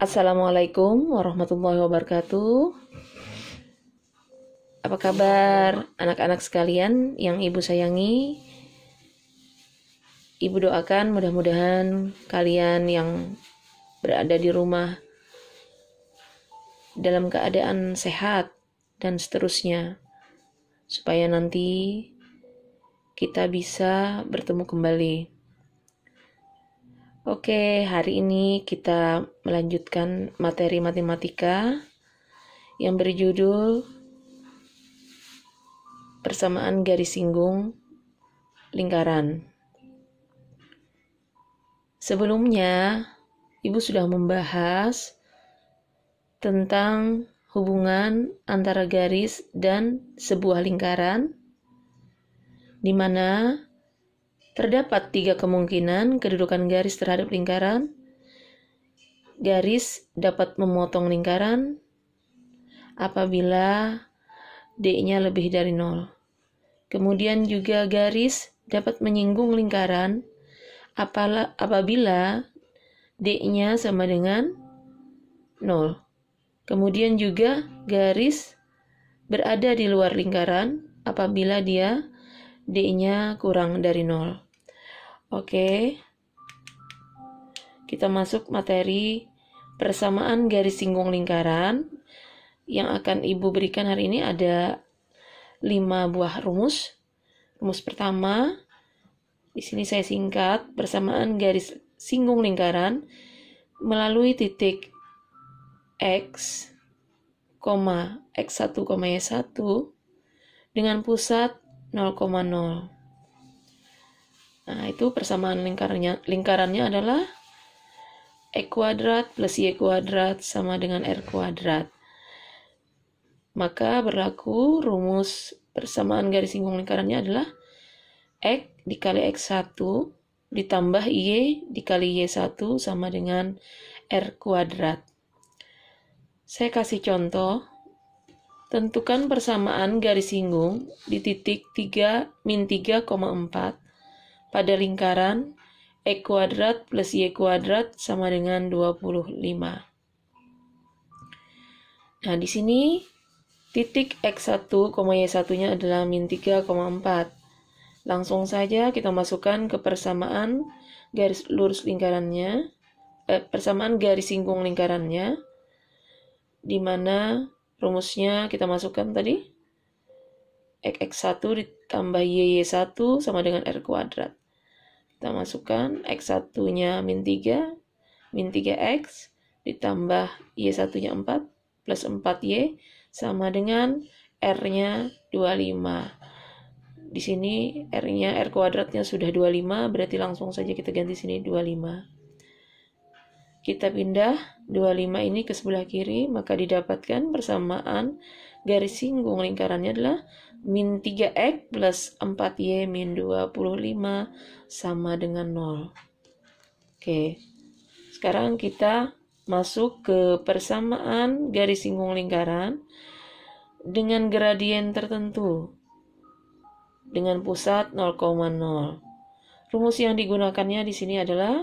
Assalamualaikum warahmatullahi wabarakatuh. Apa kabar anak-anak sekalian yang ibu sayangi? Ibu doakan mudah-mudahan kalian yang berada di rumah dalam keadaan sehat dan seterusnya, supaya nanti kita bisa bertemu kembali. Oke, hari ini kita melanjutkan materi matematika yang berjudul persamaan garis singgung lingkaran. Sebelumnya, Ibu sudah membahas tentang hubungan antara garis dan sebuah lingkaran, di mana terdapat 3 kemungkinan kedudukan garis terhadap lingkaran. Garis dapat memotong lingkaran apabila D-nya lebih dari 0. Kemudian juga garis dapat menyinggung lingkaran apabila D-nya sama dengan 0. Kemudian juga garis berada di luar lingkaran apabila dia D-nya kurang dari 0. Oke, kita masuk materi persamaan garis singgung lingkaran. Yang akan Ibu berikan hari ini ada 5 buah rumus. Rumus pertama, di sini saya singkat, persamaan garis singgung lingkaran melalui titik X, X1, Y1 dengan pusat 0,0. Nah, itu persamaan lingkarannya adalah X kuadrat plus Y kuadrat sama dengan R kuadrat. Maka berlaku rumus persamaan garis singgung lingkarannya adalah X dikali X1 ditambah Y dikali Y1 sama dengan R kuadrat. Saya kasih contoh. Tentukan persamaan garis singgung di titik 3-3,4 pada lingkaran X kuadrat plus Y kuadrat sama dengan 25. Nah, di sini titik X1, Y1-nya adalah min 3,4. Langsung saja kita masukkan ke persamaan garis lurus lingkarannya, persamaan garis singgung lingkarannya, di mana rumusnya kita masukkan tadi X1 ditambah Y1 sama dengan R kuadrat. Kita masukkan X1-nya min 3, min 3X ditambah Y1-nya 4 plus 4Y sama dengan R-nya 25. Di sini R-nya, R kuadratnya sudah 25, berarti langsung saja kita ganti sini 25. Kita pindah 25 ini ke sebelah kiri, maka didapatkan persamaan garis singgung lingkarannya adalah min 3X plus 4Y min 25 sama dengan 0. Oke, sekarang kita masuk ke persamaan garis singgung lingkaran dengan gradien tertentu dengan pusat 0,0. Rumus yang digunakannya di sini adalah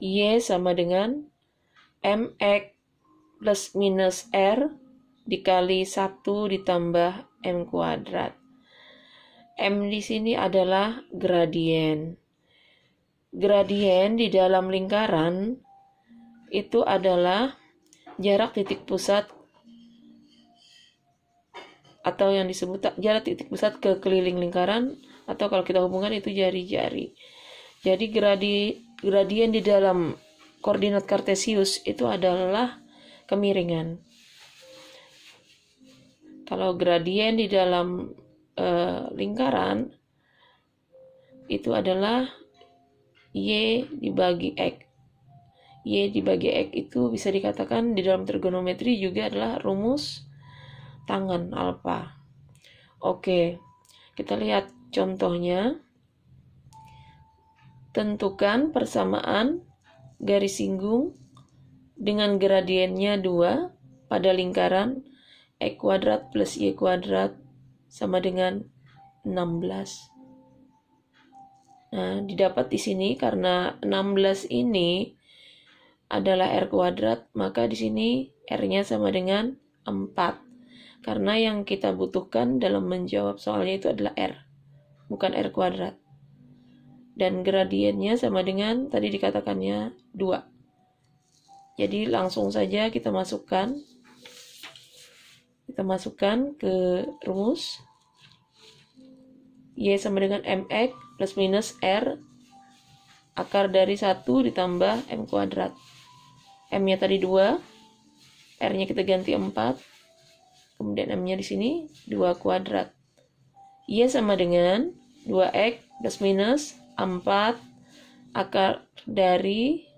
Y sama dengan MX plus minus R dikali 1 ditambah M kuadrat. M di sini adalah gradien. Gradien di dalam lingkaran itu adalah jarak titik pusat atau yang disebut jarak titik pusat ke keliling lingkaran, atau kalau kita hubungkan itu jari-jari. Jadi gradien di dalam koordinat kartesius itu adalah kemiringan. Kalau gradien di dalam lingkaran itu adalah Y dibagi X. Y dibagi X itu bisa dikatakan di dalam trigonometri juga adalah rumus tangan alfa. Oke, kita lihat contohnya. Tentukan persamaan garis singgung dengan gradiennya 2 pada lingkaran X kuadrat plus Y kuadrat sama dengan 16. Nah, didapat di sini karena 16 ini adalah R kuadrat, maka di sini R-nya sama dengan 4. Karena yang kita butuhkan dalam menjawab soalnya itu adalah R, bukan R kuadrat. Dan gradiennya sama dengan tadi dikatakannya 2. Jadi langsung saja kita masukkan ke rumus. Y sama dengan mx plus minus R akar dari 1 ditambah M kuadrat. M-nya tadi 2, R-nya kita ganti 4, kemudian M-nya di sini 2 kuadrat. Y sama dengan 2x plus minus 4 akar dari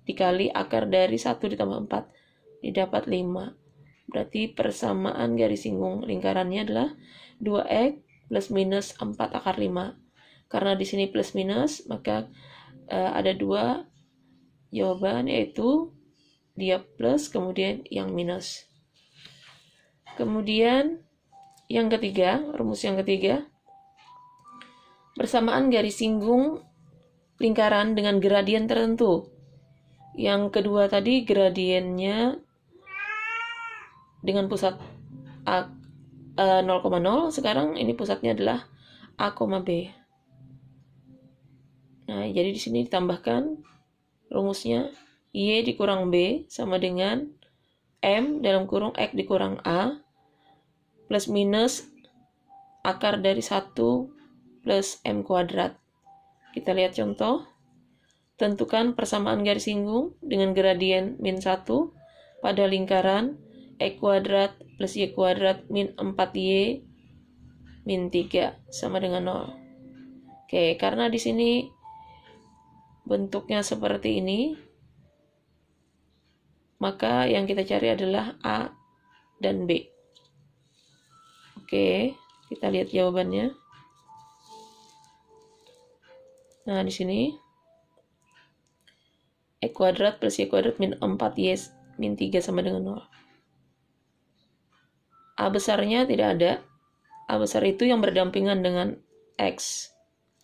dikali akar dari 1 ditambah 4, didapat 5. Berarti persamaan garis singgung lingkarannya adalah 2x plus minus 4 akar 5. Karena di sini plus minus, maka ada 2 jawaban, yaitu dia plus, kemudian yang minus. Kemudian yang ketiga, rumus yang ketiga, persamaan garis singgung lingkaran dengan gradien tertentu. Yang kedua tadi gradiennya dengan pusat A 0,0, sekarang ini pusatnya adalah A, B. Nah, jadi di sini ditambahkan rumusnya Y dikurang B sama dengan M dalam kurung X dikurang A plus minus akar dari 1 plus M kuadrat. Kita lihat contoh. Tentukan persamaan garis singgung dengan gradien min 1 pada lingkaran X kuadrat plus Y kuadrat min 4Y min 3 sama dengan 0. Oke, karena di sini bentuknya seperti ini, maka yang kita cari adalah A dan B. Oke, kita lihat jawabannya. Nah, di sini X kuadrat plus Y kuadrat min 4Y min 3 sama dengan 0. A besarnya tidak ada. A besar itu yang berdampingan dengan X,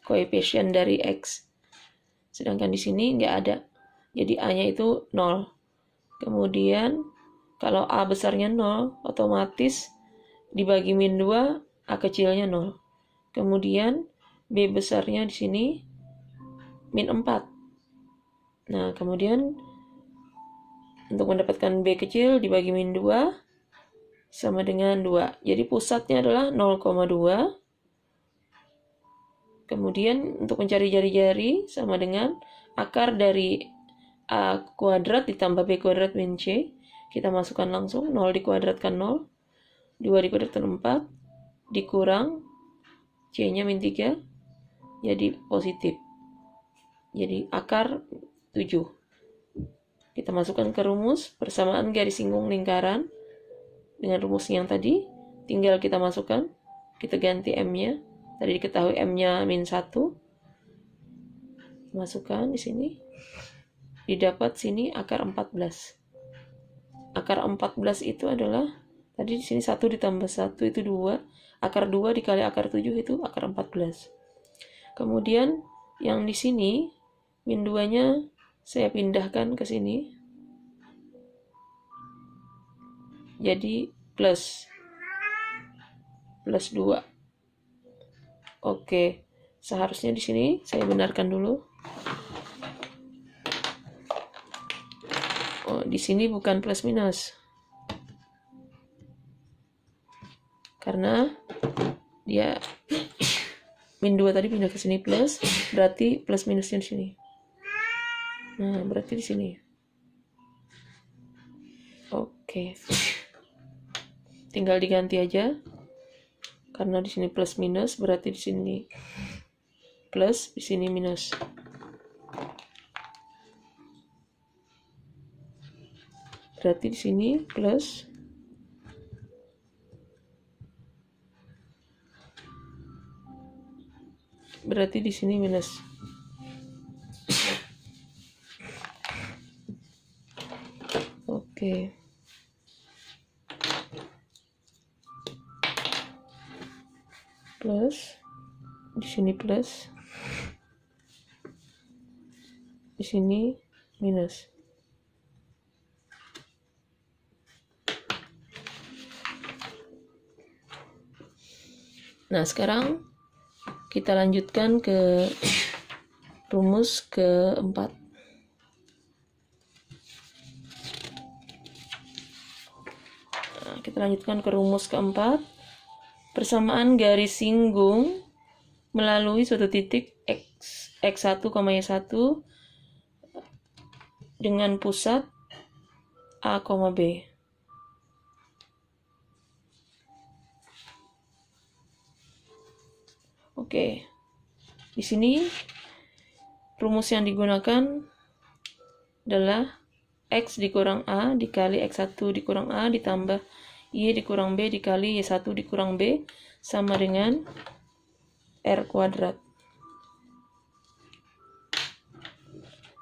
koefisien dari X. Sedangkan di sini nggak ada. Jadi A-nya itu 0. Kemudian kalau A besarnya 0, otomatis dibagi min 2, A kecilnya 0. Kemudian B besarnya di sini min 4. Nah, kemudian untuk mendapatkan B kecil dibagi min 2 sama dengan 2. Jadi pusatnya adalah 0,2. Kemudian untuk mencari jari-jari sama dengan akar dari A kuadrat ditambah B kuadrat min C. Kita masukkan langsung 0 dikuadratkan 0, 2 dikuadratkan 4, dikurang C-nya min 3, jadi positif. Jadi akar 7. Kita masukkan ke rumus persamaan garis singgung lingkaran dengan rumus yang tadi. Tinggal kita masukkan, kita ganti M-nya. Tadi diketahui M-nya min 1. Masukkan di sini. Didapat sini akar 14. Akar 14 itu adalah, tadi di sini 1 ditambah 1 itu 2. Akar 2 dikali akar 7 itu akar 14. Kemudian yang di sini min 2-nya saya pindahkan ke sini. Jadi plus 2. Oke, seharusnya di sini saya benarkan dulu. Oh, di sini bukan plus minus. Karena dia min 2 tadi pindah ke sini plus, berarti plus minusnya di sini. Nah, berarti di sini. Oke. Tinggal diganti aja. Karena di sini plus minus, berarti di sini plus, di sini minus. Berarti di sini plus. Berarti di sini minus. Oke. Plus, di sini plus, di sini minus. Nah, sekarang kita lanjutkan ke rumus keempat. Nah, kita lanjutkan ke rumus keempat. Persamaan garis singgung melalui suatu titik x1, y1 dengan pusat A, B. Oke. Di sini rumus yang digunakan adalah X dikurang A dikali X1 dikurang A ditambah Y dikurang B dikali Y1 dikurang B sama dengan R kuadrat.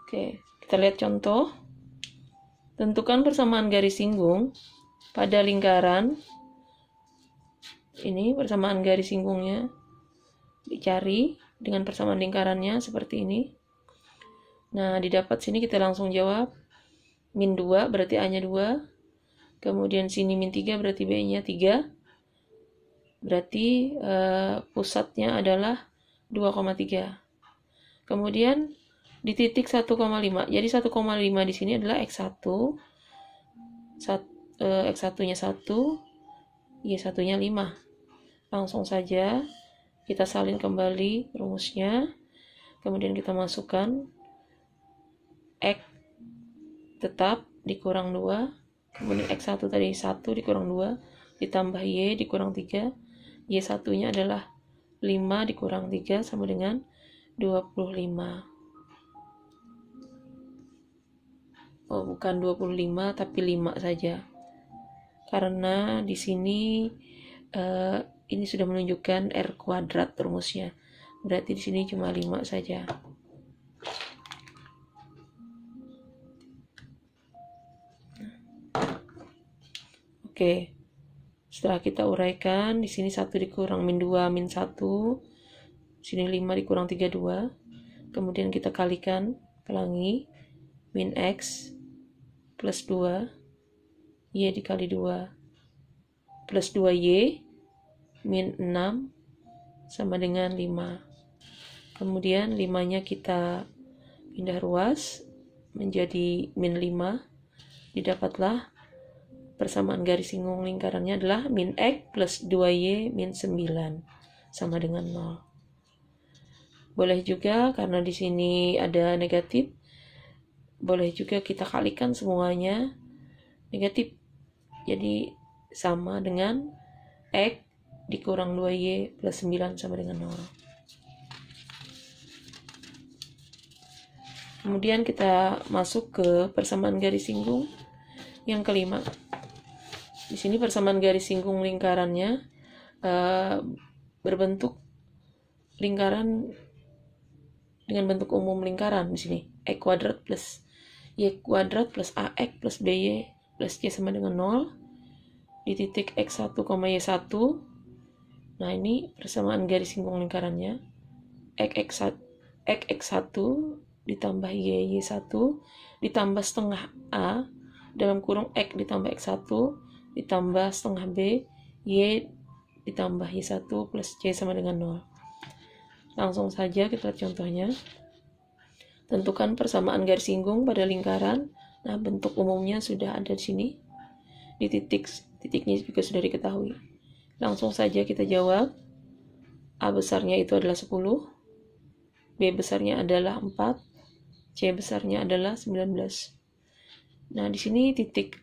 Oke, kita lihat contoh. Tentukan persamaan garis singgung pada lingkaran. Ini persamaan garis singgungnya dicari dengan persamaan lingkarannya seperti ini. Nah, didapat sini kita langsung jawab. Min 2 berarti A-nya 2. Kemudian sini min 3 berarti B-nya 3. Berarti pusatnya adalah 2,3. Kemudian di titik 1,5. Jadi 1,5 di sini adalah X1. X1-nya 1, Y1-nya 5. Langsung saja kita salin kembali rumusnya. Kemudian kita masukkan X tetap dikurang 2. Kemudian X1 tadi 1 dikurang 2. Ditambah Y dikurang 3. Y1-nya adalah 5 dikurang 3 sama dengan 25. Oh, bukan 25 tapi 5 saja. Karena di sini ini sudah menunjukkan R kuadrat rumusnya. Berarti di sini cuma 5 saja. Oke. Setelah kita uraikan, di sini 1 dikurang min 2 min 1. Sini 5 dikurang 3 2. Kemudian kita kalikan, pelangi min X plus 2 Y dikali 2 plus 2Y min 6 sama dengan 5. Kemudian 5-nya kita pindah ruas menjadi min 5. Didapatlah persamaan garis singgung lingkarannya adalah min X plus 2Y min 9 sama dengan 0. Boleh juga karena di sini ada negatif, boleh juga kita kalikan semuanya negatif. Jadi sama dengan X dikurang 2Y plus 9 sama dengan 0. Kemudian kita masuk ke persamaan garis singgung yang kelima. Di sini persamaan garis singgung lingkarannya berbentuk lingkaran dengan bentuk umum lingkaran di sini. X kuadrat plus Y kuadrat plus AX plus BY plus Y sama dengan 0 di titik X1, Y1. Nah, ini persamaan garis singgung lingkarannya. X1 ditambah Y1 ditambah setengah A dalam kurung X ditambah X1 ditambah setengah B Y ditambah Y1 plus Y sama dengan 0. Langsung saja kita lihat contohnya. Tentukan persamaan garis singgung pada lingkaran. Nah, bentuk umumnya sudah ada di sini. Di titiknya juga sudah diketahui. Langsung saja kita jawab. A besarnya itu adalah 10. B besarnya adalah 4. C besarnya adalah 19. Nah, di sini titik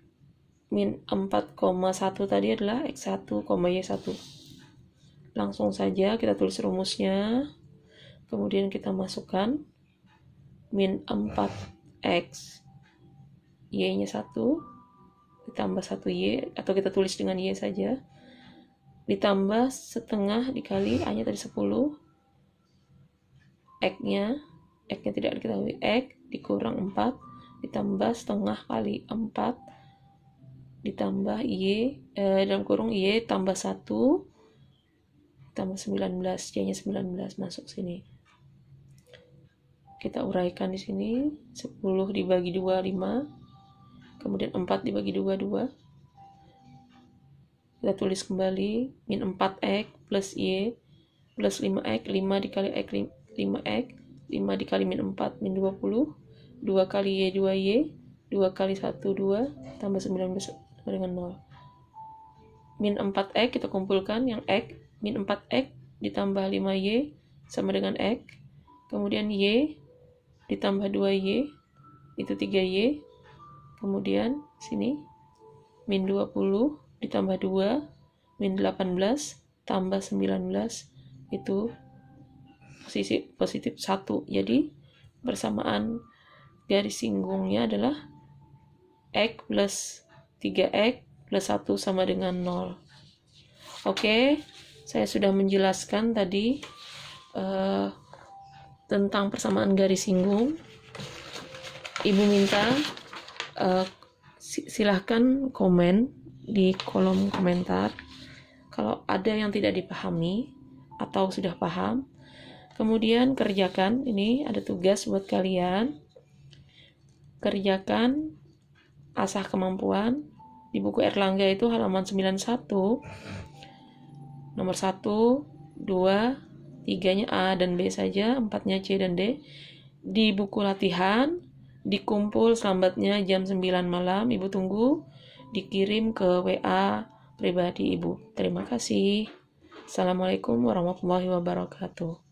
min 4,1 tadi adalah X1, Y1. Langsung saja kita tulis rumusnya. Kemudian kita masukkan min 4X Y-nya 1 ditambah 1Y atau kita tulis dengan Y saja ditambah setengah dikali A-nya tadi 10 X-nya tidak diketahui X dikurang 4 ditambah setengah kali 4 ditambah Y dalam kurung Y tambah 1 tambah 19 Y-nya 19 masuk sini. Kita uraikan di sini 10 dibagi 2 5. Kemudian 4 dibagi 2 2. Kita tulis kembali, min 4x plus Y plus 5x, 5 dikali x 5x, 5 dikali min 4, min 20, 2 kali Y 2Y, 2 kali 1 2, tambah 19 dengan 0. Min 4x kita kumpulkan yang x, min 4x ditambah 5Y sama dengan x, kemudian Y ditambah 2Y itu 3Y, kemudian sini min 20 ditambah 2 min 18 tambah 19 itu positif 1. Jadi persamaan garis singgungnya adalah x plus 3x plus 1 sama dengan 0. Oke, saya sudah menjelaskan tadi tentang persamaan garis singgung. Ibu minta silahkan komen di kolom komentar kalau ada yang tidak dipahami atau sudah paham. Kemudian kerjakan, ini ada tugas buat kalian. Kerjakan asah kemampuan di buku Erlangga itu halaman 91. Nomor 1, 2, 3-nya A dan B saja, 4-nya C dan D. Di buku latihan dikumpul selambatnya jam 9 malam. Ibu tunggu dikirim ke WA pribadi Ibu. Terima kasih. Assalamualaikum warahmatullahi wabarakatuh.